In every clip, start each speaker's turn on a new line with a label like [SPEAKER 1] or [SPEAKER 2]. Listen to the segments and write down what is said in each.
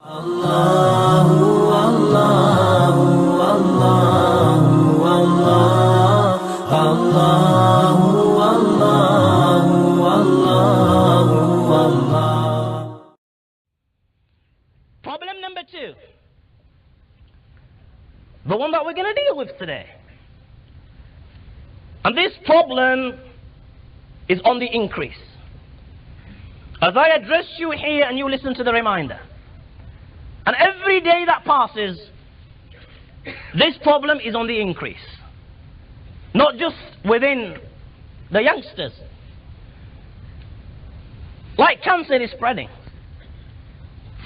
[SPEAKER 1] Allahu, Allahu, Allahu, Allah. Allahu, Allahu, Allahu, Allah.
[SPEAKER 2] Problem number 2. The one that we're going to deal with today. And this problem is on the increase. As I address you here and you listen to the reminder. And every day that passes, this problem is on the increase. Not just within the youngsters. Like cancer is spreading.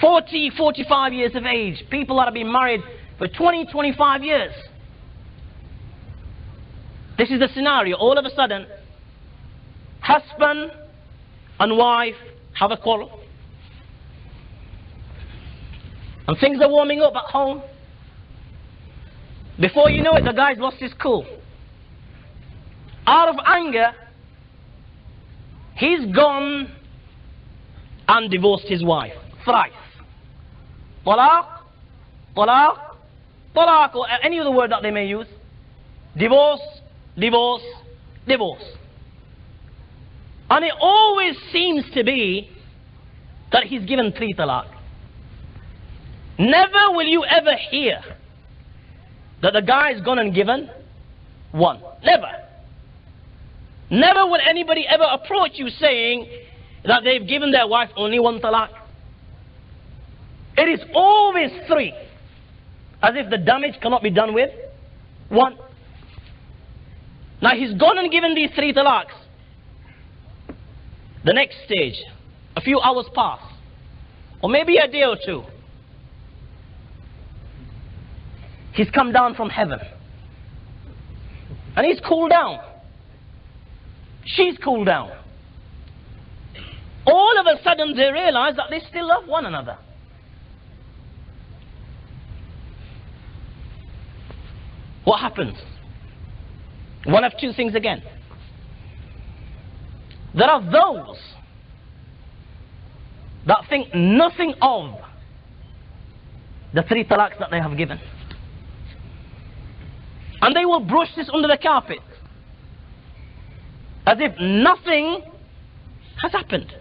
[SPEAKER 2] 40, 45 years of age, people that have been married for 20, 25 years. This is the scenario. All of a sudden, husband and wife have a quarrel. And things are warming up at home. Before you know it, the guy's lost his cool. Out of anger, he's gone and divorced his wife thrice. Talaq, talaq, talaq, or any other word that they may use. Divorce, divorce, divorce. And it always seems to be that he's given 3 talaq. Never will you ever hear that the guy's gone and given 1. Never. Never will anybody ever approach you saying that they've given their wife only 1 talaq. It is always 3. As if the damage cannot be done with 1. Now he's gone and given these 3 talaqs. The next stage, a few hours pass, or maybe a day or 2. He's come down from heaven. And he's cooled down. She's cooled down. All of a sudden they realize that they still love one another. What happens? One of 2 things again. There are those that think nothing of the 3 talaqs that they have given. And they will brush this under the carpet as if nothing has happened.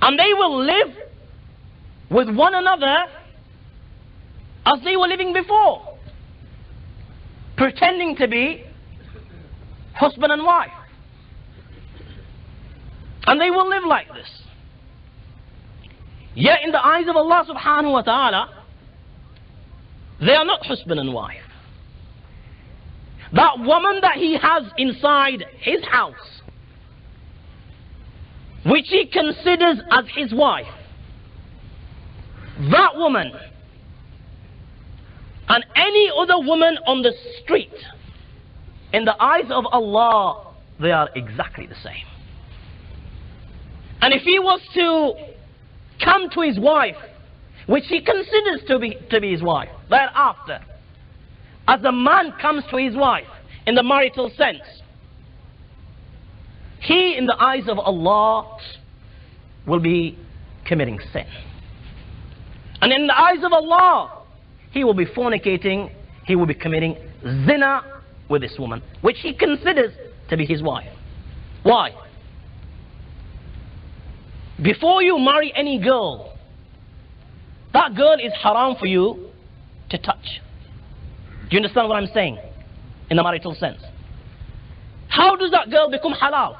[SPEAKER 2] And they will live with one another as they were living before, pretending to be husband and wife. And they will live like this. Yet in the eyes of Allah subhanahu wa ta'ala, they are not husband and wife. That woman that he has inside his house, which he considers as his wife, that woman and any other woman on the street, in the eyes of Allah, they are exactly the same. And if he was to come to his wife, which he considers to be his wife, thereafter, as a man comes to his wife in the marital sense, he in the eyes of Allah will be committing sin. And in the eyes of Allah, he will be fornicating, he will be committing zina with this woman, which he considers to be his wife. Why? Before you marry any girl, that girl is haram for you to touch. Do you understand what I'm saying? In the marital sense. How does that girl become halal?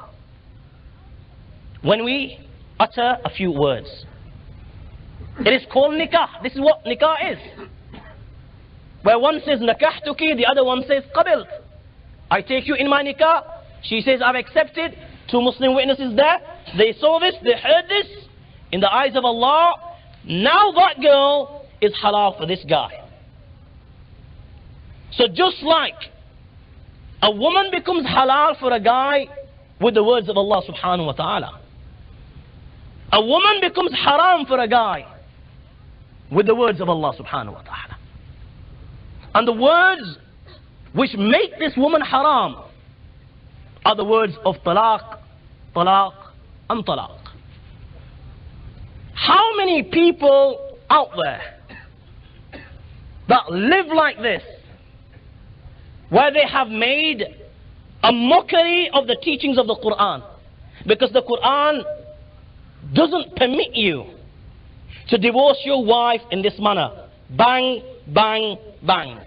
[SPEAKER 2] When we utter a few words. It is called nikah. This is what nikah is. Where one says nakahtuki, the other one says qabilt. I take you in my nikah. She says I've accepted. 2 Muslim witnesses there. They saw this, they heard this. In the eyes of Allah, now that girl is halal for this guy. So just like a woman becomes halal for a guy with the words of Allah subhanahu wa ta'ala, a woman becomes haram for a guy with the words of Allah subhanahu wa ta'ala. And the words which make this woman haram are the words of talaq, talaq, and talaq. How many people out there that live like this, where they have made a mockery of the teachings of the Quran? Because the Quran doesn't permit you to divorce your wife in this manner. Bang, bang, bang.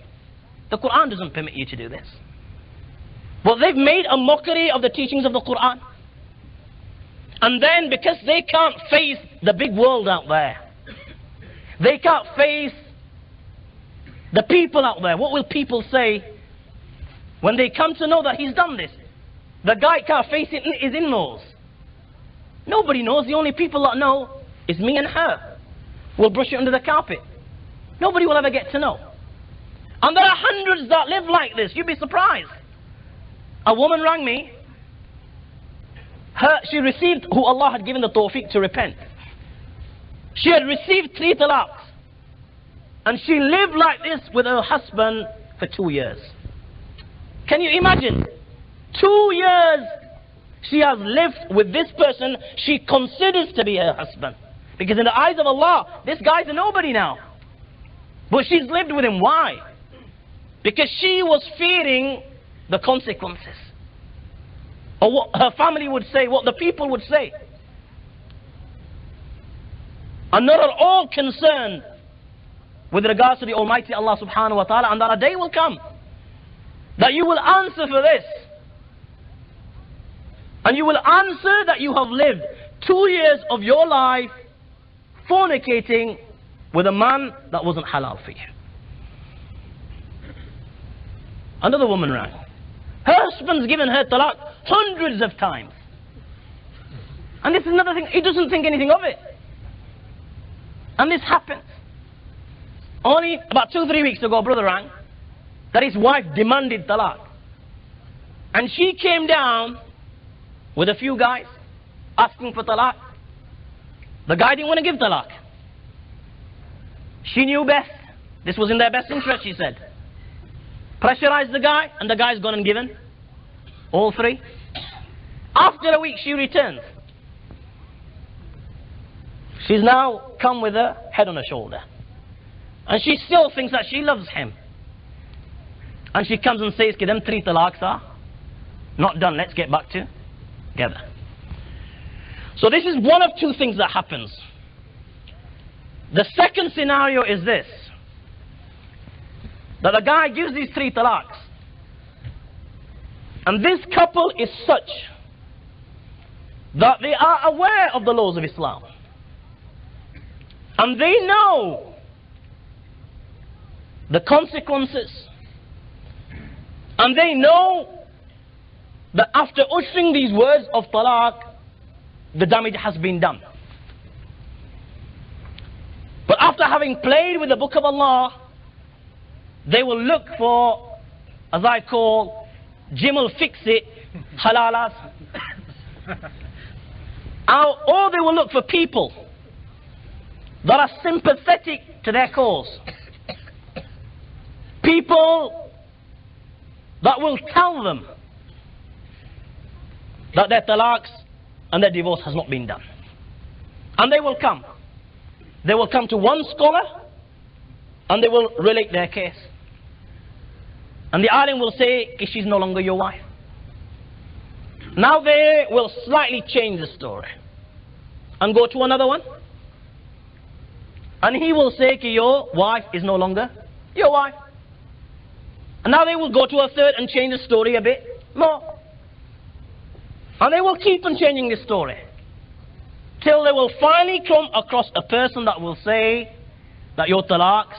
[SPEAKER 2] The Quran doesn't permit you to do this. But they've made a mockery of the teachings of the Quran. And then because they can't face the big world out there, they can't face the people out there. What will people say when they come to know that he's done this? The guy can't face it, his in-laws. Nobody knows. The only people that know is me and her. We'll brush it under the carpet. Nobody will ever get to know. And there are hundreds that live like this. You'd be surprised. A woman rang me. She received, who Allah had given the tawfiq to repent. She had received 3 talaqs. And she lived like this with her husband for 2 years. Can you imagine? 2 years she has lived with this person she considers to be her husband. Because in the eyes of Allah, this guy's a nobody now. But she's lived with him. Why? Because she was fearing the consequences. Or what her family would say, what the people would say. And not at all concerned with regards to the Almighty Allah subhanahu wa ta'ala. And that a day will come that you will answer for this. And you will answer that you have lived 2 years of your life fornicating with a man that wasn't halal for you. Another woman rang. Her husband's given her talaq hundreds of times. And this is another thing, he doesn't think anything of it. And this happens. Only about 2-3 weeks ago, a brother rang that his wife demanded talaq. And she came down with a few guys asking for talaq. The guy didn't want to give talaq. She knew best. This was in their best interest, she said. Pressurized the guy, and the guy's gone and given all 3. After a week, she returns. She's now come with her head on her shoulder. And she still thinks that she loves him. And she comes and says, them 3 talaqs are not done, let's get back together. So this is one of 2 things that happens. The second scenario is this. That the guy gives these 3 talaqs. And this couple is such that they are aware of the laws of Islam. And they know the consequences. And they know that after uttering these words of talaq, the damage has been done. But after having played with the book of Allah, they will look for, as I call, Jimal fix-it, halalas. Or they will look for people that are sympathetic to their cause. People that will tell them that their talaqs and their divorce has not been done. And they will come. They will come to one scholar and they will relate their case. And the alim will say, she's no longer your wife. Now they will slightly change the story and go to another one. And he will say, your wife is no longer your wife. And now they will go to a third and change the story a bit more. And they will keep on changing this story till they will finally come across a person that will say that your talaqs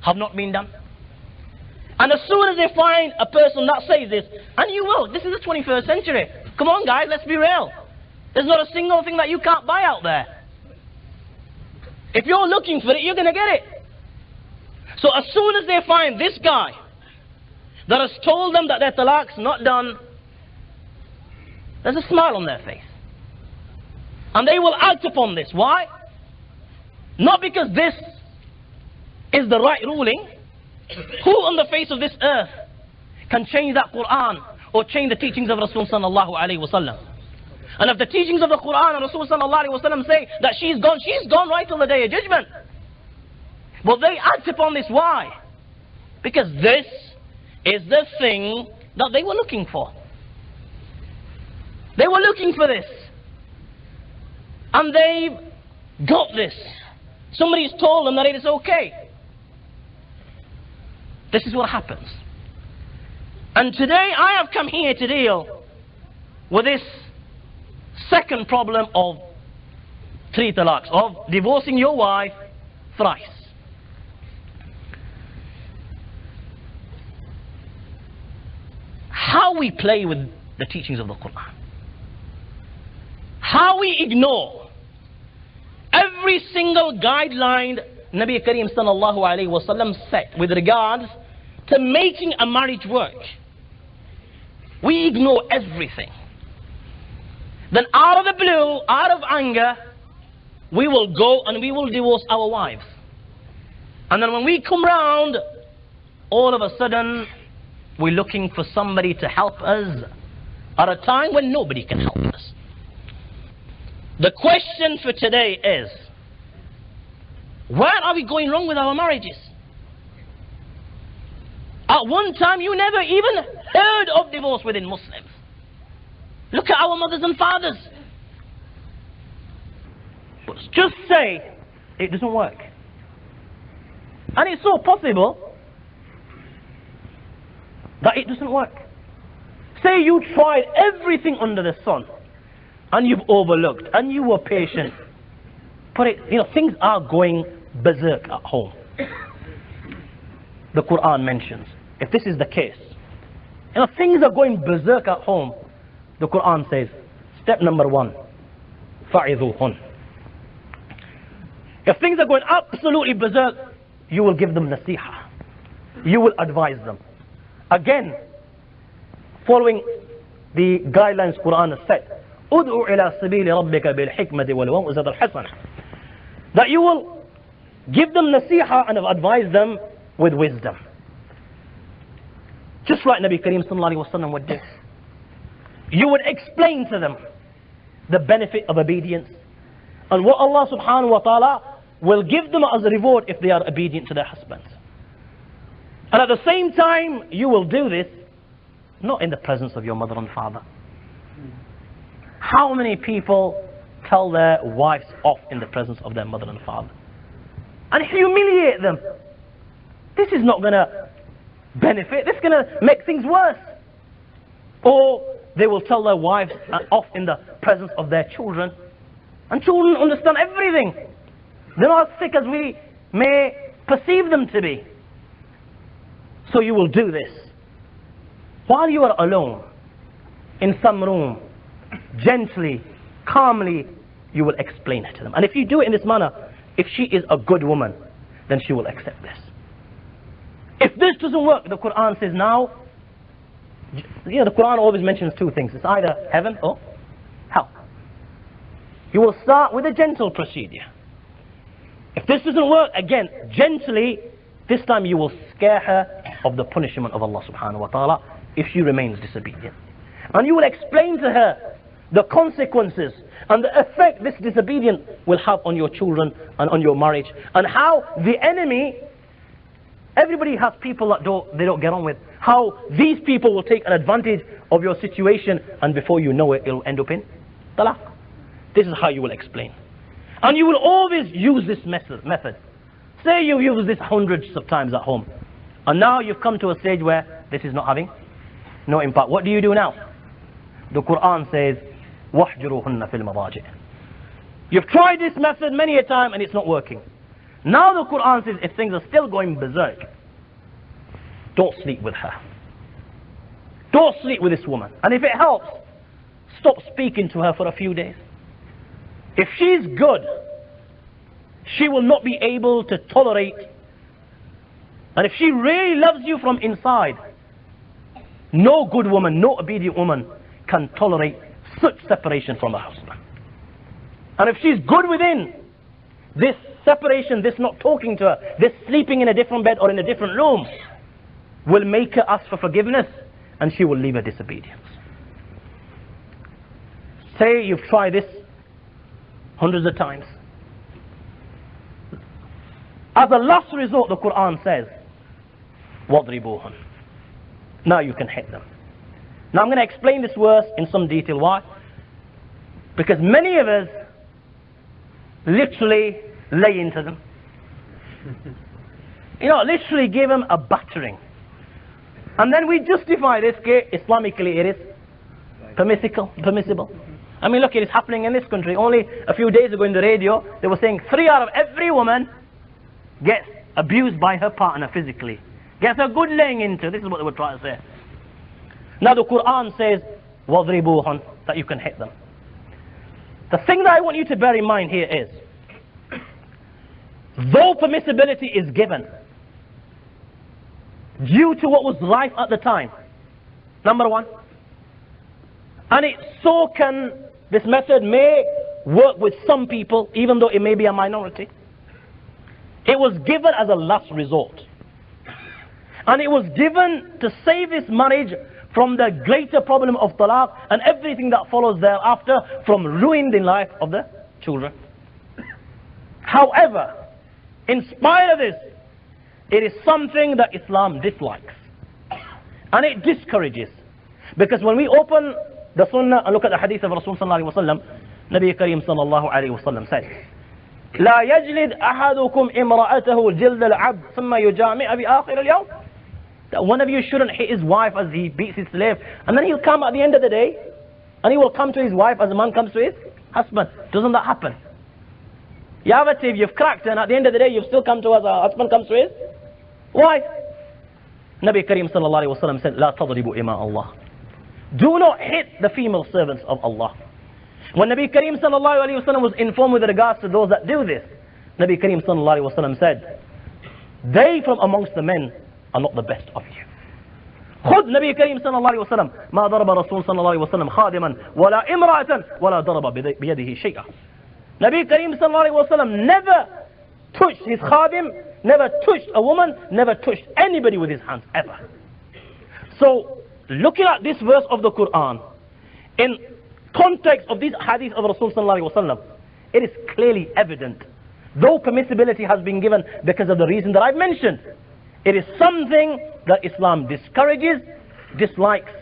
[SPEAKER 2] have not been done. And as soon as they find a person that says this, and you will, this is the 21st century. Come on guys, let's be real. There's not a single thing that you can't buy out there. If you're looking for it, you're going to get it. So as soon as they find this guy that has told them that their talaq's not done, there's a smile on their face. And they will act upon this. Why? Not because this is the right ruling. Who on the face of this earth can change that Quran or change the teachings of Rasul sallallahu alaihi wasallam? And if the teachings of the Quran and Rasulullah sallallahu alaihi wasallam say that she's gone right till the day of judgment. Well, they act upon this. Why? Because this is the thing that they were looking for. They were looking for this. And they've got this. Somebody's told them that it is okay. This is what happens. And today I have come here to deal with this second problem of 3 talaqs, of divorcing your wife thrice. How we play with the teachings of the Quran. How we ignore every single guideline Nabi Kareem sallallahu alayhi wa sallam set with regards to making a marriage work. We ignore everything. Then out of the blue, out of anger, we will go and we will divorce our wives. And then when we come round, all of a sudden, we're looking for somebody to help us at a time when nobody can help us. The question for today is, where are we going wrong with our marriages? At one time, you never even heard of divorce within Muslims. Look at our mothers and fathers. But just say, it doesn't work. And it's so possible that it doesn't work. Say you tried everything under the sun, and you've overlooked, and you were patient. But things are going berserk at home. The Quran mentions, if this is the case, things are going berserk at home. The Quran says, step number 1, فَعِذُوهُنْ. If things are going absolutely berserk, you will give them nasiha. You will advise them. Again, following the guidelines Quran has set, أُدْعُ إِلَى سَبِيلِ رَبِّكَ بِالْحِكْمَةِ وَالْمَوْعِظَةِ الْحَسَنَةِ. That you will give them nasiha and advise them with wisdom. Just like Nabi Kareem sallallahu alaihi wasallam would do. You would explain to them the benefit of obedience and what Allah subhanahu wa ta'ala will give them as a reward if they are obedient to their husbands. And at the same time, you will do this not in the presence of your mother and father. How many people tell their wives off in the presence of their mother and father and humiliate them? This is not going to benefit. This is going to make things worse. Or they will tell their wives off in the presence of their children, and children understand everything. They're not as thick as we may perceive them to be. So you will do this while you are alone in some room. Gently, calmly, you will explain it to them. And if you do it in this manner, if she is a good woman, then she will accept this. If this doesn't work, the Quran says now, the Quran always mentions 2 things. It's either heaven or hell. You will start with a gentle procedure. If this doesn't work, again, gently, this time you will scare her of the punishment of Allah subhanahu wa ta'ala if she remains disobedient. And you will explain to her the consequences and the effect this disobedience will have on your children and on your marriage, and how the enemy, everybody has people that they don't get on with, how these people will take an advantage of your situation, and before you know it, it'll end up in talaq. This is how you will explain. And you will always use this method. Say you use this hundreds of times at home, and now you've come to a stage where this is not having no impact. What do you do now? The Quran says, وَاحْجُرُوهُنَّ فِي الْمَضَاجِعِ. You've tried this method many a time and it's not working. Now the Quran says, if things are still going berserk, don't sleep with her. Don't sleep with this woman. And if it helps, stop speaking to her for a few days. If she's good, she will not be able to tolerate. And if she really loves you from inside, no good woman, no obedient woman can tolerate such separation from her husband. And if she's good within, this separation, this not talking to her, this sleeping in a different bed or in a different room, will make her ask for forgiveness, and she will leave her disobedience. Say you've tried this hundreds of times. As a last resort, the Quran says, وَضْرِبُوهُمْ. Now you can hit them. Now I'm going to explain this verse in some detail. Why? Because many of us literally lay into them. Literally give them a battering. And then we justify this, Islamically it is permissible. I mean, look, it is happening in this country. Only a few days ago in the radio, they were saying 3 out of every woman gets abused by her partner physically. Gets a good laying into. This is what they were trying to say. Now the Quran says, وَضْرِبُوهُمْ, that you can hit them. The thing that I want you to bear in mind here is, though permissibility is given due to what was life at the time, number one, and this method may work with some people, even though it may be a minority. It was given as a last resort. And it was given to save this marriage from the greater problem of talaq and everything that follows thereafter, from ruining the life of the children. However, in spite of this, it is something that Islam dislikes. And it discourages. Because when we open the Sunnah and look at the hadith of Rasul sallallahu alayhi wa sallam, Nabi Kareem sallallahu alayhi wa sallam said, لا يجلد أحدكم امرأته جلد العبد ثم يجامع بآخر اليوم. That one of you shouldn't hit his wife as he beats his slave, and then he'll come at the end of the day and he will come to his wife as a man comes to his husband. Doesn't that happen? You have a thief, you've cracked, and at the end of the day you've still come to as a husband comes to his wife. Nabi Kareem sallallahu alayhi wa sallam said, لا تضربوا إماء الله. Do not hit the female servants of Allah. When Nabi Kareem sallallahu alayhi wa sallam was informed with regards to those that do this, Nabi Kareem sallallahu alayhi wa sallam said, they from amongst the men are not the best of you. خذ Nabi Kareem sallallahu alayhi wa sallam ما ضرب رسول صلى الله عليه وسلم خادما ولا امرأة ولا ضرب بيده شيئا. Nabi Kareem sallallahu alayhi wa sallam never touched his khadim, never touched a woman, never touched anybody with his hands ever. So looking at this verse of the Quran in context of these hadith of Rasul sallallahu alayhi wa sallam, it is clearly evident, though permissibility has been given because of the reason that I've mentioned, it is something that Islam discourages, dislikes.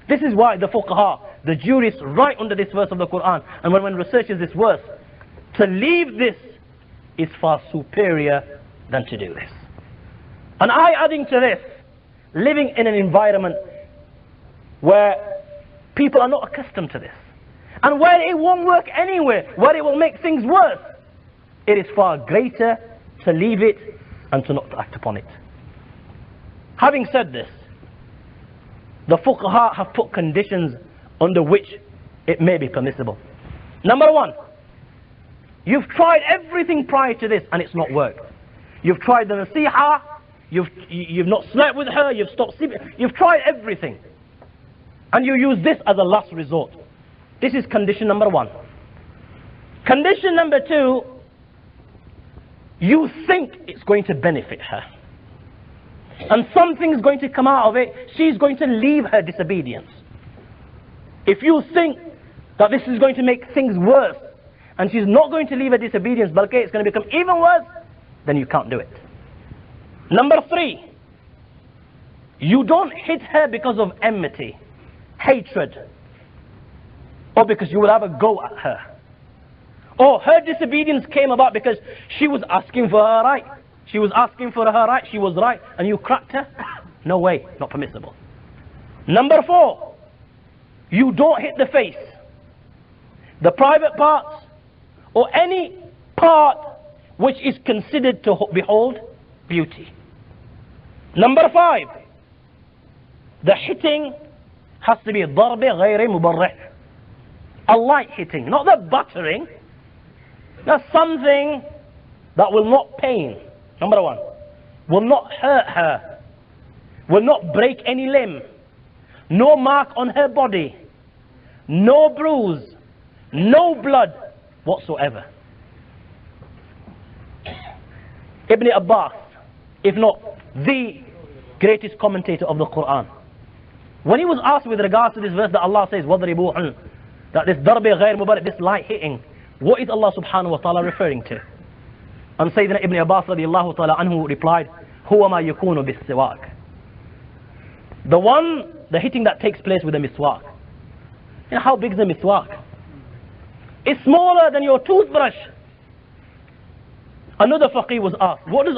[SPEAKER 2] This is why the fuqaha, the jurists, write under this verse of the Quran, and when one researches this verse, to leave this is far superior than to do this. And adding to this, living in an environment where people are not accustomed to this, and where it won't work anyway, where it will make things worse, it is far greater to leave it and to not act upon it. Having said this, the fuqaha have put conditions under which it may be permissible. Number one, you've tried everything prior to this and it's not worked. You've tried the nasiha, you've not slept with her, you've stopped sleeping, you've tried everything, and you use this as a last resort. This is condition number one. Condition number two, you think it's going to benefit her, and something's going to come out of it. She's going to leave her disobedience. If you think that this is going to make things worse, and she's not going to leave her disobedience, but okay, it's going to become even worse, then you can't do it. Number three, you don't hit her because of enmity, hatred, or because you will have a go at her, or her disobedience came about because she was asking for her right. She was asking for her right, she was right, and you cracked her. No way, not permissible. Number four, you don't hit the face, the private parts, or any part which is considered to behold beauty. Number five, the hitting has to be ضرب غير مبرح, a light hitting, not the battering. That's something that will not pain. Number one, will not hurt her, will not break any limb, no mark on her body, no bruise, no blood whatsoever. Ibn Abbas, if not the greatest commentator of the Quran, when he was asked with regards to this verse that Allah says, وَضْرِبُوهُنْ, that this darbi ghair mubarak, this light hitting, what is Allah subhanahu wa ta'ala referring to? And Sayyidina Ibn Abbas radiallahu ta'ala anhu replied, huwa ma yakunu bis siwak. The hitting that takes place with a miswak. You know, how big is a miswak? It's smaller than your toothbrush. Another faqih was asked, what is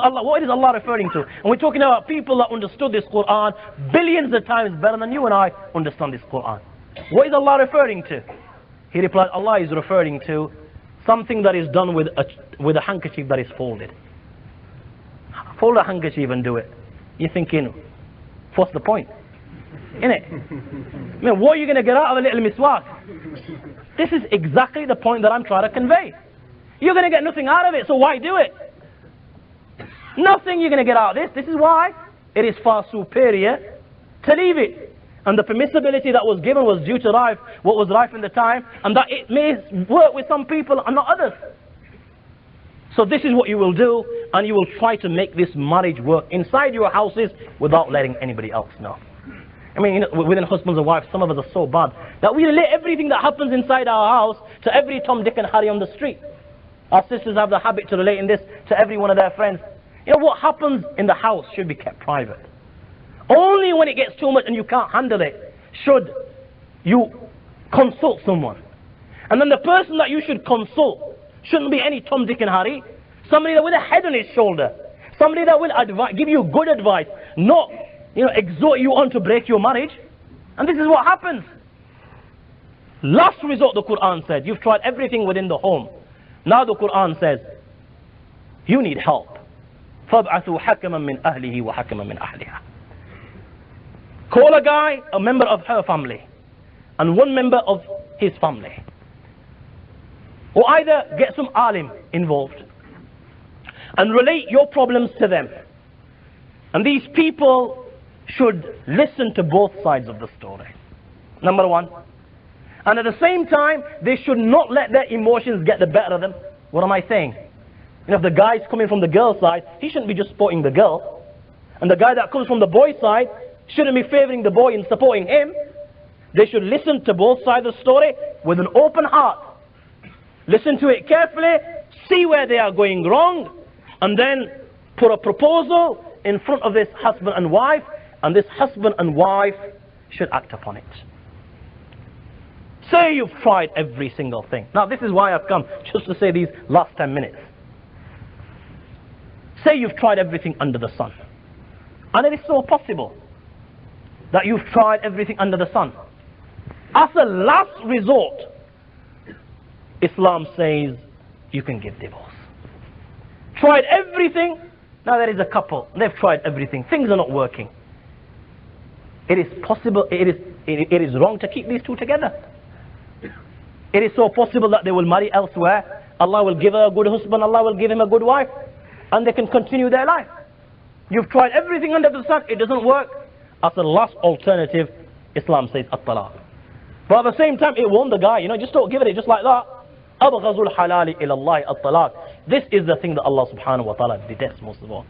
[SPEAKER 2] Allah referring to? And we're talking about people that understood this Quran billions of times better than you and I understand this Quran. What is Allah referring to? He replied, Allah is referring to something that is done with a handkerchief that is folded. Fold a handkerchief and do it. You're thinking, what's the point? Innit? I mean, what are you going to get out of a little miswak? This is exactly the point that I'm trying to convey. You're going to get nothing out of it, so why do it? Nothing you're going to get out of this. This is why it is far superior to leave it. And the permissibility that was given was due to what was rife in the time, and that it may work with some people and not others. So this is what you will do, and you will try to make this marriage work inside your houses without letting anybody else know. I mean, you know, within husbands and wives, some of us are so bad that we relate everything that happens inside our house to every Tom, Dick and Harry on the street. Our sisters have the habit to relating this to every one of their friends. You know, what happens in the house should be kept private. Only when it gets too much and you can't handle it should you consult someone. And then the person that you should consult shouldn't be any Tom, Dick and Harry. Somebody that with a head on his shoulder. Somebody that will give you good advice, not, you know, exhort you on to break your marriage. And this is what happens. Last resort, the Quran said, you've tried everything within the home. Now the Quran says, you need help. فَابْعَثُوا حَكَمًا مِنْ أَهْلِهِ وَحَكَمًا مِنْ أَهْلِهَا. Call a guy, a member of her family, and one member of his family. Or either get some alim involved and relate your problems to them. And these people should listen to both sides of the story. Number one. And at the same time, they should not let their emotions get the better of them. What am I saying? You know, if the guy's coming from the girl's side, he shouldn't be just supporting the girl. And the guy that comes from the boy's side shouldn't be favoring the boy and supporting him. They should listen to both sides of the story with an open heart. Listen to it carefully, see where they are going wrong, and then put a proposal in front of this husband and wife, and this husband and wife should act upon it. Say you've tried every single thing. Now this is why I've come, just to say these last 10 minutes. Say you've tried everything under the sun. And it is so possible that you've tried everything under the sun. As a last resort, Islam says you can give divorce. Tried everything. Now there is a couple, they've tried everything. Things are not working. It is possible, it is wrong to keep these two together. It is so possible that they will marry elsewhere. Allah will give her a good husband, Allah will give him a good wife, and they can continue their life. You've tried everything under the sun, it doesn't work. As a last alternative, Islam says at-talaq. But at the same time, it warned the guy, you know, just don't give it just like that. أَبْغَضُ الْحَلَالِ إِلَى اللَّهِ الطَّلَاقِ. This is the thing that Allah subhanahu wa ta'ala detests most of all.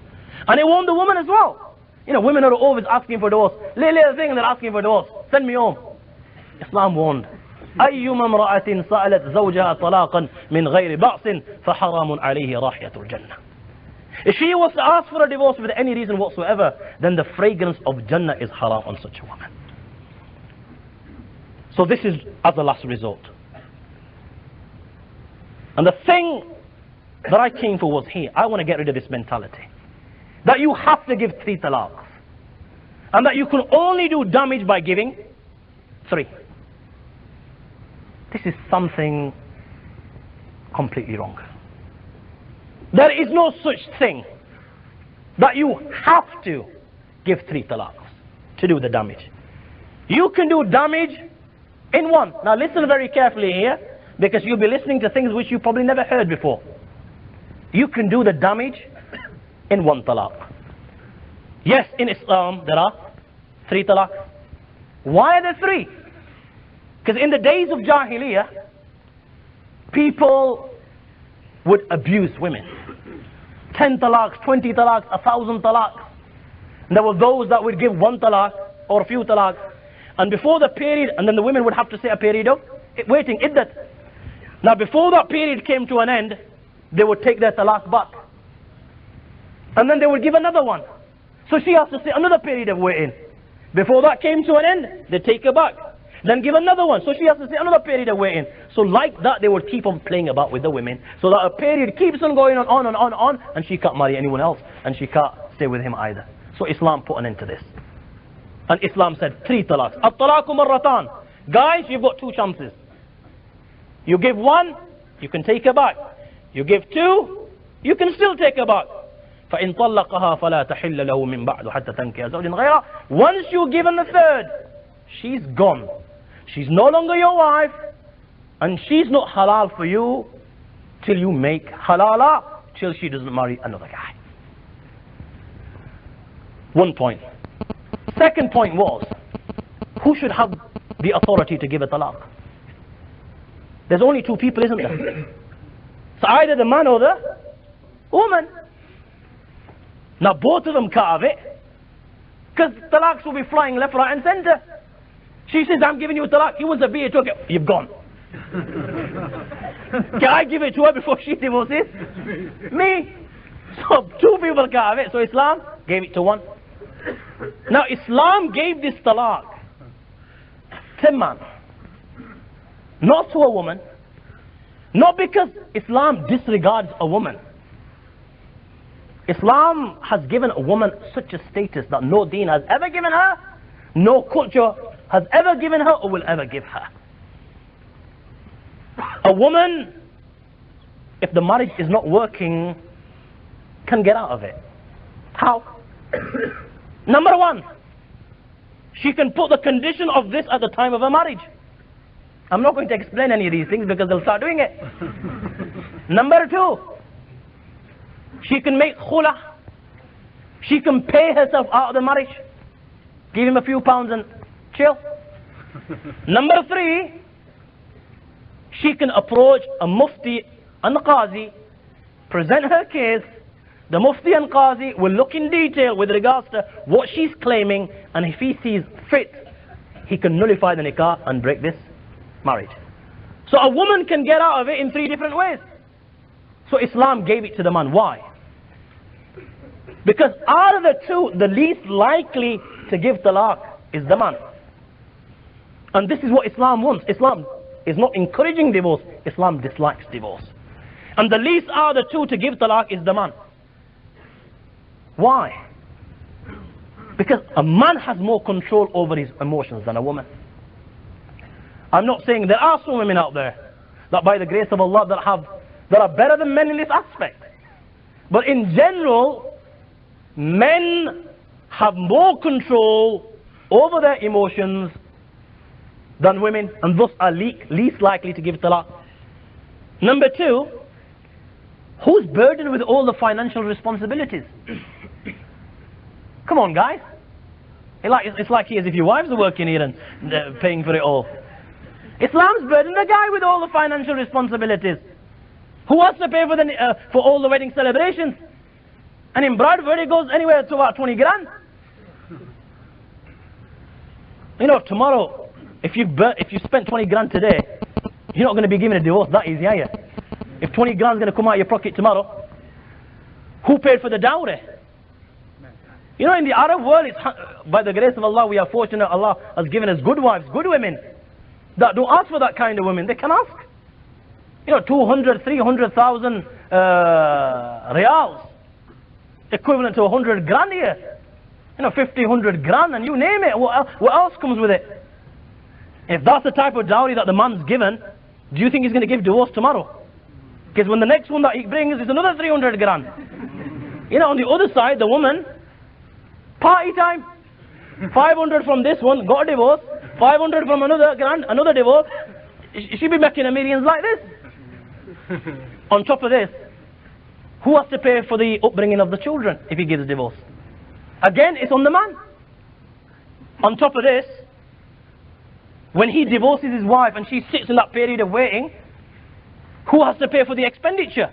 [SPEAKER 2] And it warned the woman as well. You know, women are always asking for divorce. Little thing, they're asking for divorce. Send me home. Islam warned. أيما امرأة سألت زوجها طلاقا من غير بأس فحرام عليه رائحة الجنة. If she was to ask for a divorce for any reason whatsoever, then the fragrance of Jannah is haram on such a woman. So this is as a last resort. And the thing that I came for was here. I want to get rid of this mentality. That you have to give 3 talaqs. And that you can only do damage by giving 3. This is something completely wrong. There is no such thing that you have to give 3 talaqs to do the damage. You can do damage in 1. Now listen very carefully here, because you'll be listening to things which you probably never heard before. You can do the damage in 1 talaq. Yes, in Islam there are 3 talaqs. Why are there 3? Because in the days of Jahiliyyah, people would abuse women. 10 talaqs, 20 talaqs, 1,000 talaqs. And there were those that would give 1 talaq or a few talaqs. And before the period, and then the women would have to say a period of waiting, iddat. Now before that period came to an end, they would take their talaq back. And then they would give another one. So she has to say another period of waiting. Before that came to an end, they take her back. Then give another one. So she has to say another period of waiting. So like that, they would keep on playing about with the women. So that a period keeps on going on, and she can't marry anyone else. And she can't stay with him either. So Islam put an end to this. And Islam said 3 talaqs. At-talaqu marratan. Guys, you've got 2 chances. You give 1, you can take her back. You give 2, you can still take her back. فَإِن طَلَّقَهَا فَلَا تَحِلَّ لَهُ مِن بَعْدُ حَتَّى تَنْكِحَ زَوْجًا غَيْرَهُ. Once you give him the 3rd, she's gone. She's no longer your wife, and she's not halal for you till you make halala, till she doesn't marry another guy. 1 point. Second point was, who should have the authority to give a talaq? There's only 2 people, isn't there? So either the man or the woman. Now both of them can't have it, because talaqs will be flying left, right and center. She says, I'm giving you a talaq. He wants a beer, took it. You've gone. Can I give it to her before she divorces? Me. So 2 people can't have it. So Islam gave it to 1. Now Islam gave this talaq to man, not to a woman. Not because Islam disregards a woman. Islam has given a woman such a status that no deen has ever given her, no culture has ever given her or will ever give her. A woman, if the marriage is not working, can get out of it. How? Number 1, she can put the condition of this at the time of her marriage. I'm not going to explain any of these things because they'll start doing it. Number 2, she can make khula. She can pay herself out of the marriage. Give him a few pounds and chill. Number 3, she can approach a mufti and qazi, present her case. The mufti and qazi will look in detail with regards to what she's claiming, and if he sees fit, he can nullify the nikah and break this marriage. So a woman can get out of it in 3 different ways. So Islam gave it to the man. Why? Because out of the 2, the least likely to give talaq is the man. And this is what Islam wants. Islam is not encouraging divorce. Islam dislikes divorce. And the least out of the 2 to give talaq is the man. Why? Because a man has more control over his emotions than a woman. I'm not saying there are some women out there that by the grace of Allah that are better than men in this aspect. But in general, men have more control over their emotions than women, and thus are least likely to give talaq. Number 2, who's burdened with all the financial responsibilities? Come on, guys. It's like as if your wives are working here and paying for it all. Islam's burdened the guy with all the financial responsibilities. Who has to pay for all the wedding celebrations? And in Bradford it goes anywhere to about 20 grand. You know, tomorrow, if you spent 20 grand today, you're not going to be given a divorce that easy, are you? If 20 grand is going to come out of your pocket tomorrow, who paid for the dowry? You know, in the Arab world, by the grace of Allah, we are fortunate. Allah has given us good wives, good women that don't ask for that kind of women. They can ask. You know, 200, 300,000 reals, equivalent to 100 grand here. You know, 50, 100 grand, and you name it. What else comes with it? If that's the type of dowry that the man's given, do you think he's going to give divorce tomorrow? Because when the next one that he brings is another 300 grand. You know, on the other side, the woman, party time. 500 from this one, got a divorce. 500 from another grand, another divorce. She'll be making a millions like this. On top of this, who has to pay for the upbringing of the children if he gives a divorce? Again, it's on the man. On top of this, when he divorces his wife and she sits in that period of waiting, who has to pay for the expenditure?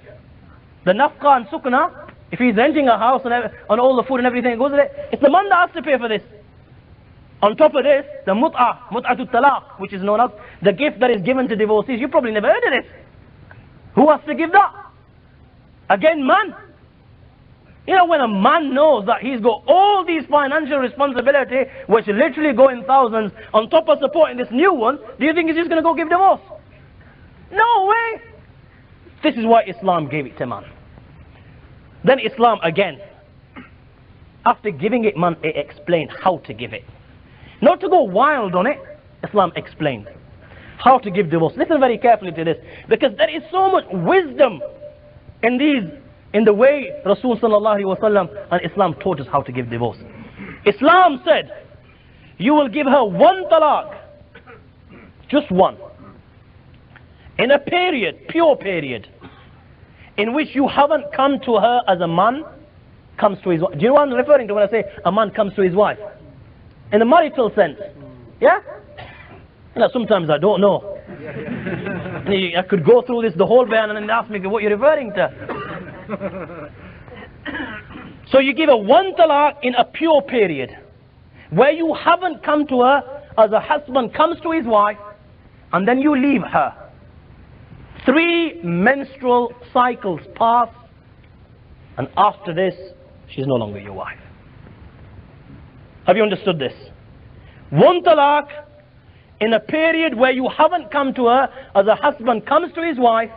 [SPEAKER 2] The nafqa and sukna, if he's renting a house and all the food and everything that goes with it, it's the man that has to pay for this. On top of this, the mut'atul talaq, which is known as the gift that is given to divorcees. You probably never heard of this. Who has to give that? Again, man. You know, when a man knows that he's got all these financial responsibility, which literally go in thousands, on top of supporting this new one, do you think he's just going to go give divorce? No way. This is why Islam gave it to man. Then Islam again, after giving it man, it explained how to give it. Not to go wild on it, Islam explained how to give divorce. Listen very carefully to this, because there is so much wisdom in the way Rasul sallallahu alaihi wasallam and Islam taught us how to give divorce. Islam said, you will give her one talaq, just one, in a period, pure period, in which you haven't come to her as a man comes to his wife. Do you know what I'm referring to when I say a man comes to his wife? In the marital sense. Yeah? You know, sometimes I don't know. I could go through this the whole bayan and then ask me what you're referring to. So you give her one talaq in a pure period, where you haven't come to her as a husband comes to his wife, and then you leave her. 3 menstrual cycles pass, and after this, she's no longer your wife. Have you understood this? One talaq in a period where you haven't come to her as a husband comes to his wife,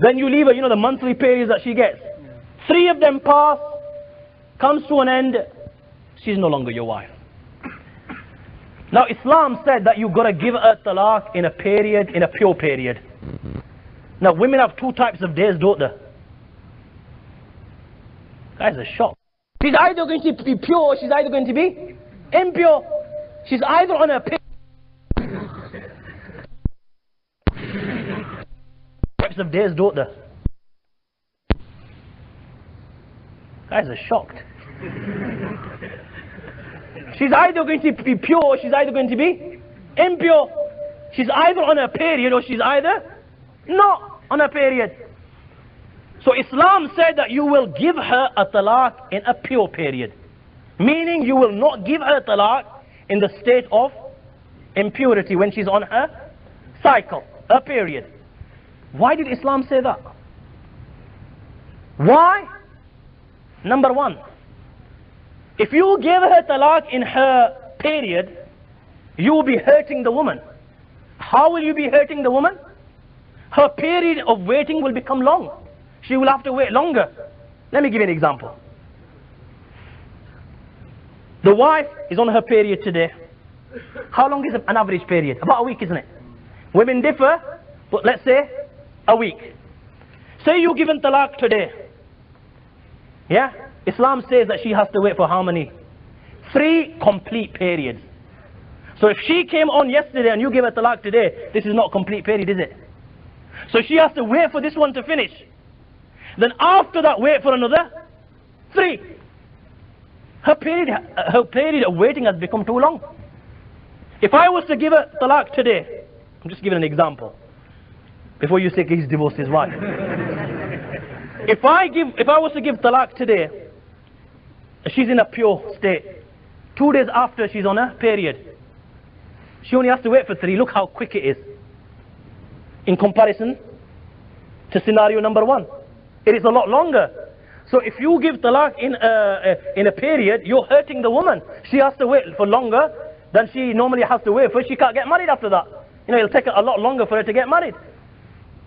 [SPEAKER 2] then you leave her, you know, the monthly periods that she gets. 3 of them pass, comes to an end, she's no longer your wife. Now Islam said that you've got to give her talaq in a period, in a pure period. Now women have 2 types of days, don't they? Guys are shocked. She's either going to be pure or she's either going to be impure. She's either on a period. Types of days, don't they? Guys are shocked. She's either going to be pure or she's either going to be impure. She's either on a period or she's either not on a period. So Islam said that you will give her a talaq in a pure period. Meaning you will not give her talaq in the state of impurity when she's on her cycle, her period. Why did Islam say that? Why? Number 1, if you give her talaq in her period, you will be hurting the woman. How will you be hurting the woman? Her period of waiting will become long. She will have to wait longer. Let me give you an example. The wife is on her period today. How long is an average period? About a week, isn't it? Women differ, but let's say a week. Say you given talaq today. Yeah? Islam says that she has to wait for how many? 3 complete periods. So if she came on yesterday and you give her talaq today, this is not a complete period, is it? So she has to wait for this one to finish. Then after that, wait for another 3. Her period of waiting has become too long. If I was to give her talaq today, I'm just giving an example, before you say he's divorced his wife. If I was to give talaq today, she's in a pure state. 2 days after she's on her period. She only has to wait for 3. Look how quick it is. In comparison to scenario number 1. It is a lot longer. So if you give talaq in a period, you're hurting the woman. She has to wait for longer than she normally has to wait for. She can't get married after that. You know, it'll take a lot longer for her to get married.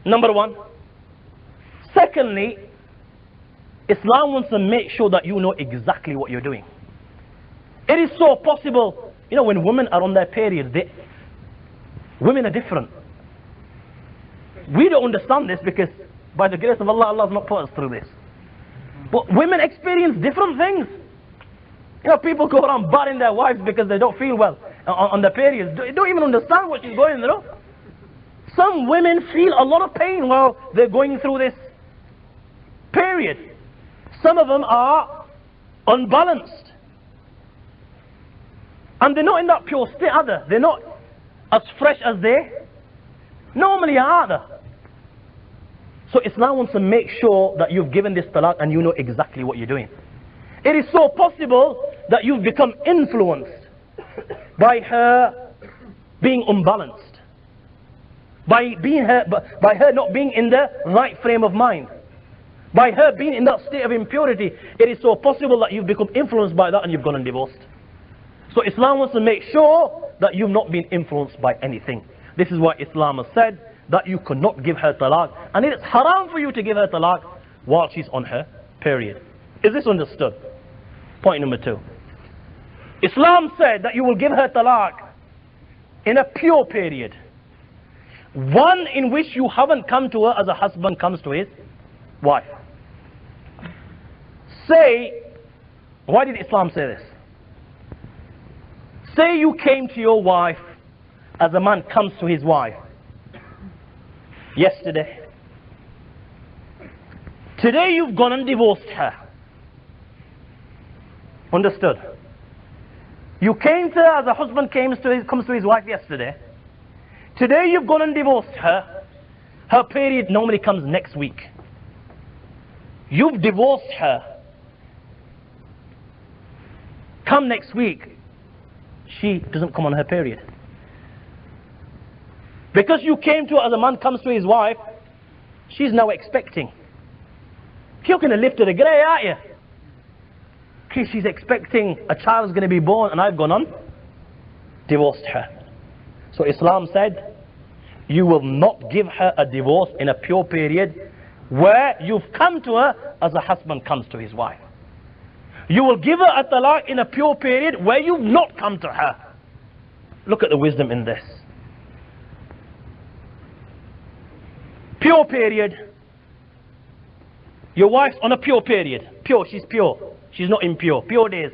[SPEAKER 2] Number 1. Secondly, Islam wants to make sure that you know exactly what you're doing. It is so possible, you know, when women are on their periods, women are different. We don't understand this because by the grace of Allah, Allah has not put us through this. But women experience different things. You know, people go around battering their wives because they don't feel well on their periods. They don't even understand what she's going through. Some women feel a lot of pain while they're going through this period. Some of them are unbalanced. And they're not in that pure state either. They're not as fresh as they normally are either. So Islam wants to make sure that you've given this talaq and you know exactly what you're doing. It is so possible that you've become influenced by her being unbalanced, by her not being in the right frame of mind, by her being in that state of impurity. It is so possible that you've become influenced by that and you've gone and divorced. So Islam wants to make sure that you've not been influenced by anything. This is why Islam has said that you cannot give her talaq, and it is haram for you to give her talaq while she's on her period. Is this understood? Point number 2. Islam said that you will give her talaq in a pure period, one in which you haven't come to her as a husband comes to his wife. Say, why did Islam say this? Say you came to your wife as a man comes to his wife yesterday. Today you've gone and divorced her. Understood? You came to her as a husband comes to his wife yesterday. Today you've gone and divorced her. Her period normally comes next week. You've divorced her. Come next week, she doesn't come on her period. Because you came to her as a man comes to his wife, she's now expecting. You're going to live to the grey, aren't you? Okay, she's expecting a child is going to be born, and I've gone on, divorced her. So Islam said, you will not give her a divorce in a pure period where you've come to her as a husband comes to his wife. You will give her a talaq in a pure period where you've not come to her. Look at the wisdom in this. Pure period. Your wife's on a pure period. Pure, she's pure. She's not impure. Pure days.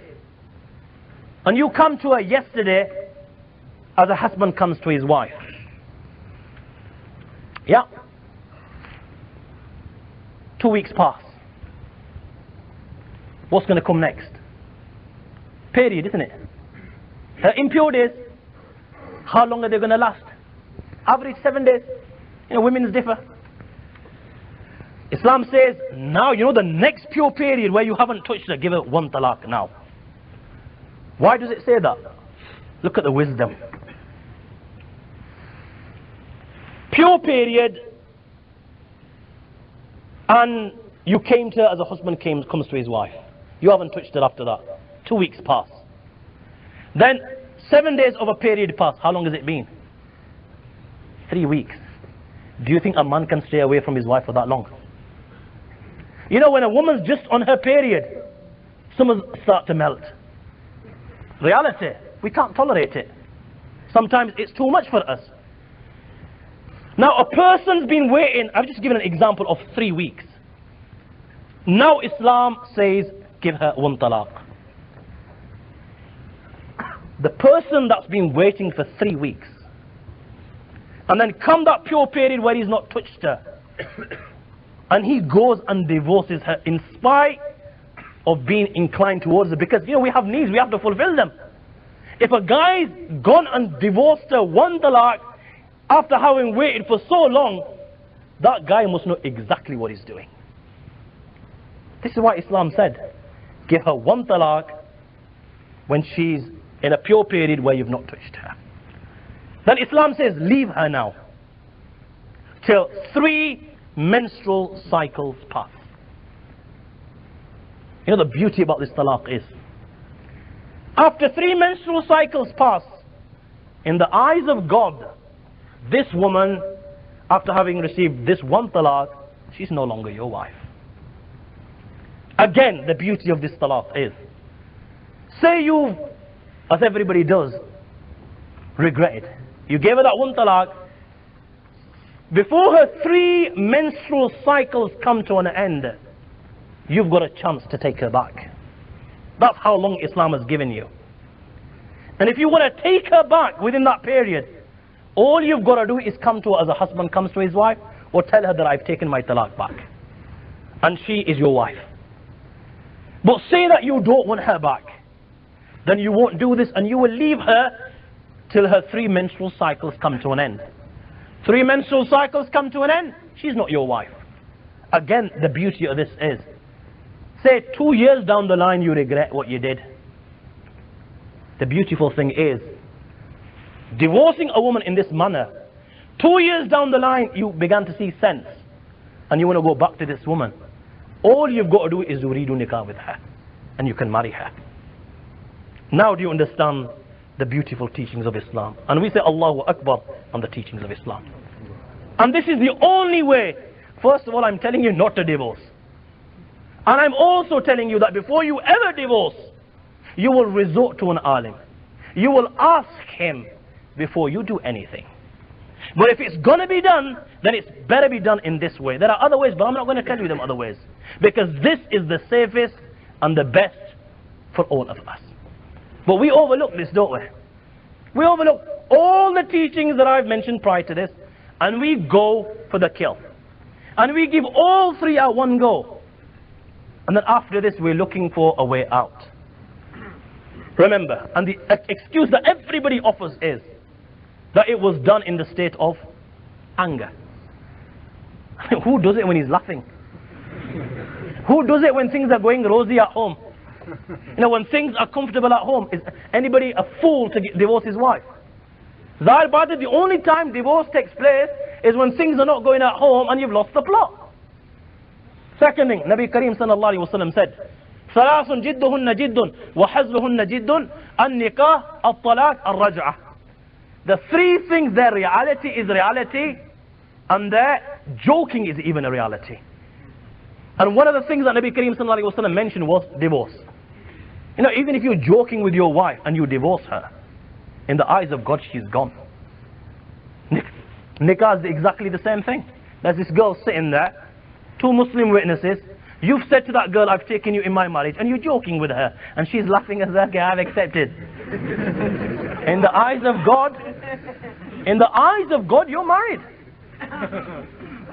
[SPEAKER 2] And you come to her yesterday as a husband comes to his wife. Yeah. 2 weeks pass. What's going to come next? Period, isn't it? Impure days. How long are they going to last? Average 7 days. You know, women's differ. Islam says, now, you know, the next pure period where you haven't touched her, give her 1 talaq now. Why does it say that? Look at the wisdom. Pure period, and you came to her as a husband comes to his wife. You haven't touched her after that. 2 weeks pass. Then 7 days of a period pass. How long has it been? 3 weeks. Do you think a man can stay away from his wife for that long? You know, when a woman's just on her period, some start to melt. Reality, we can't tolerate it. Sometimes it's too much for us. Now a person's been waiting, I've just given an example of 3 weeks. Now Islam says, give her 1 talaq. The person that's been waiting for 3 weeks, and then come that pure period where he's not touched her, and he goes and divorces her in spite of being inclined towards her, because you know we have needs, we have to fulfill them. If a guy's gone and divorced her 1 talaq after having waited for so long, that guy must know exactly what he's doing. This is why Islam said, give her 1 talaq when she's in a pure period where you've not touched her. Then Islam says, leave her now till 3 menstrual cycles pass. You know the beauty about this talaq is, after 3 menstrual cycles pass, in the eyes of God, this woman, after having received this 1 talaq, she's no longer your wife. Again, the beauty of this talaq is, say you, as everybody does, regret it. You gave her that 1 talaq. Before her 3 menstrual cycles come to an end, you've got a chance to take her back. That's how long Islam has given you. And if you want to take her back within that period, all you've got to do is come to her as a husband comes to his wife, or tell her that I've taken my talaq back, and she is your wife. But say that you don't want her back, then you won't do this, and you will leave her till her 3 menstrual cycles come to an end. 3 menstrual cycles come to an end, she's not your wife. Again, the beauty of this is, say 2 years down the line you regret what you did. the beautiful thing is, divorcing a woman in this manner, 2 years down the line, you began to see sense, and you want to go back to this woman. All you've got to do is to redo nikah with her, and you can marry her. Now do you understand the beautiful teachings of Islam? And we say Allahu Akbar on the teachings of Islam. And this is the only way. First of all, I'm telling you not to divorce. And I'm also telling you that before you ever divorce, you will resort to an alim. You will ask him before you do anything. But if it's going to be done, then it's better be done in this way. There are other ways, but I'm not going to tell you them other ways. Because this is the safest and the best for all of us. But we overlook this, don't we? We overlook all the teachings that I've mentioned prior to this, and we go for the kill. And we give all three at one go. And then after this, we're looking for a way out. Remember, and the excuse that everybody offers is that it was done in the state of anger. Who does it when he's laughing? Who does it when things are going rosy at home? You know, when things are comfortable at home, is anybody a fool to divorce his wife? Zahir Batin, the only time divorce takes place is when things are not going at home and you've lost the plot. Second thing, Nabi Kareem sallallahu alayhi wa sallam said, ثلاث جدهن جد وحزبهن جد النكاح الطلاق الرجعة. The three things, their reality is reality, and their joking is even a reality. And one of the things that Nabi Kareem sallallahu alayhi wa sallam mentioned was divorce. You know, even if you're joking with your wife and you divorce her, in the eyes of God, she's gone. Nikah is exactly the same thing. There's this girl sitting there, two Muslim witnesses. You've said to that girl, I've taken you in my marriage, and you're joking with her, and she's laughing as okay, I've accepted. In the eyes of God, you're married.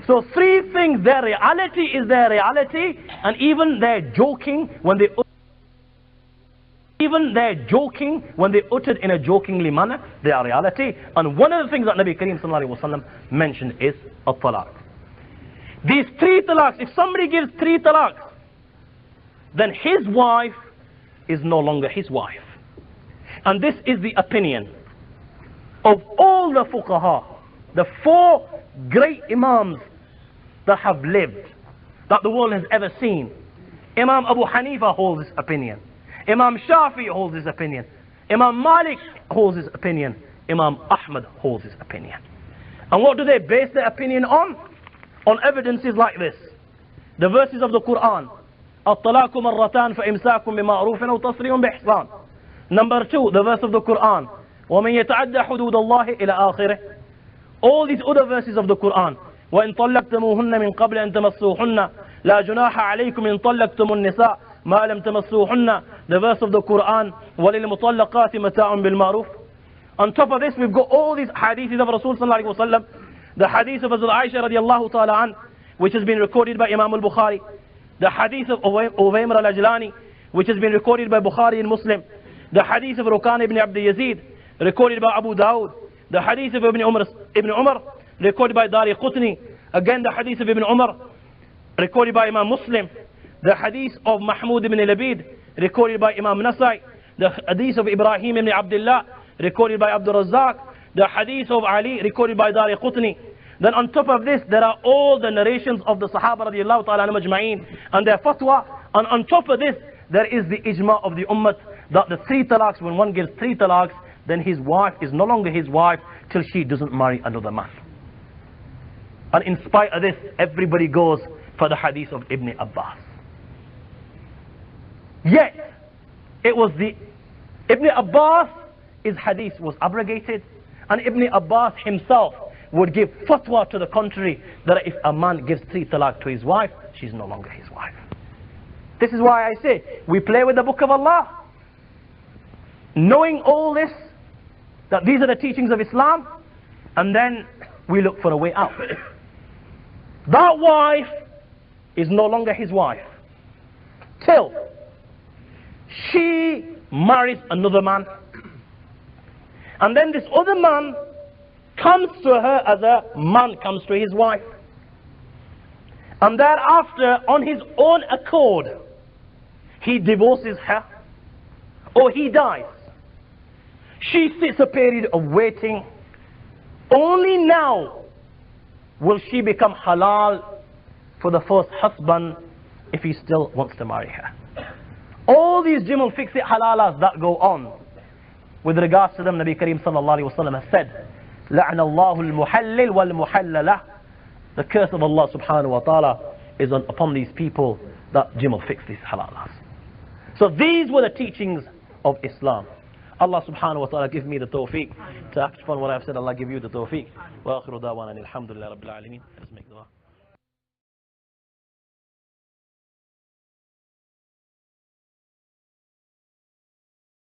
[SPEAKER 2] So three things, their reality is their reality, and even their joking when they uttered in a jokingly manner, they are reality. And one of the things that Nabi Kareem sallallahu alayhi wa sallam mentioned is at-talaq. These three talaqs, if somebody gives three talaqs, then his wife is no longer his wife. And this is the opinion of all the fuqaha, the four great imams that have lived, that the world has ever seen. Imam Abu Hanifa holds this opinion. Imam Shafi holds his opinion. Imam Malik holds his opinion. Imam Ahmad holds his opinion. And what do they base their opinion on? On evidences like this. The verses of the Quran. الطلاق مرتان فإمساك بمعروف أو تسريح بإحسان. Number 2, the verse of the Quran. ومن يتعدى حدود الله إلى آخره. All these other verses of the Quran. وإن طلقتموهن من قبل أن تمسوهن لا جناح عليكم إن طلقتم النساء ما لم تمسوهن. The verse of the Quran. وللمطلقات متاع بالمعروف. On top of this, we've got all these hadiths of Rasul sallallahu alaihi wasallam. The hadith of Hazrat Aisha radiallahu ta'ala an, which has been recorded by Imam al-Bukhari. The hadith of Uwaymr al-Ajlani, which has been recorded by Bukhari and Muslim. The hadith of Rukan ibn Abd Yazid, recorded by Abu Dawud. The hadith of Ibn Umar, recorded by Dari Qutni. Again, the hadith of Ibn Umar, recorded by Imam Muslim. The hadith of Mahmud ibn Labid, recorded by Imam Nasai. The hadith of Ibrahim ibn Abdullah, recorded by Abdul Razzaq. The hadith of Ali, recorded by Dari Qutni. Then on top of this, there are all the narrations of the Sahaba radiallahu ta'ala majma'een and their fatwa. And on top of this, there is the ijma of the ummah that the three talaqs, when one gives three talaqs, then his wife is no longer his wife till she doesn't marry another man. And in spite of this, everybody goes for the hadith of Ibn Abbas. Yet, it was the Ibn Abbas, his hadith was abrogated, and Ibn Abbas himself would give fatwa to the contrary, that if a man gives three talaq to his wife, she's no longer his wife. This is why I say, we play with the book of Allah. Knowing all this, that these are the teachings of Islam, and then we look for a way out. That wife is no longer his wife till she marries another man, and then this other man comes to her as a man comes to his wife, and thereafter on his own accord he divorces her, or he dies. She sits a period of waiting. Only now will she become halal for the first husband if he still wants to marry her. All these Jimal fix-it halalas that go on, with regards to them, Nabi Kareem sallallahu alayhi wa sallam has said, لَعْنَ اللَّهُ الْمُحَلِّلْ وَالْمُحَلَّلَةِ. The curse of Allah subhanahu wa ta'ala is upon these people that Jimal fix these halalas. So these were the teachings of Islam. Allah subhanahu wa ta'ala give me the tawfiq to act upon what I have said. Allah give you the tawfiq. Wa akhiru da'wana alhamdulillah rabbil alameen. Let's make dua.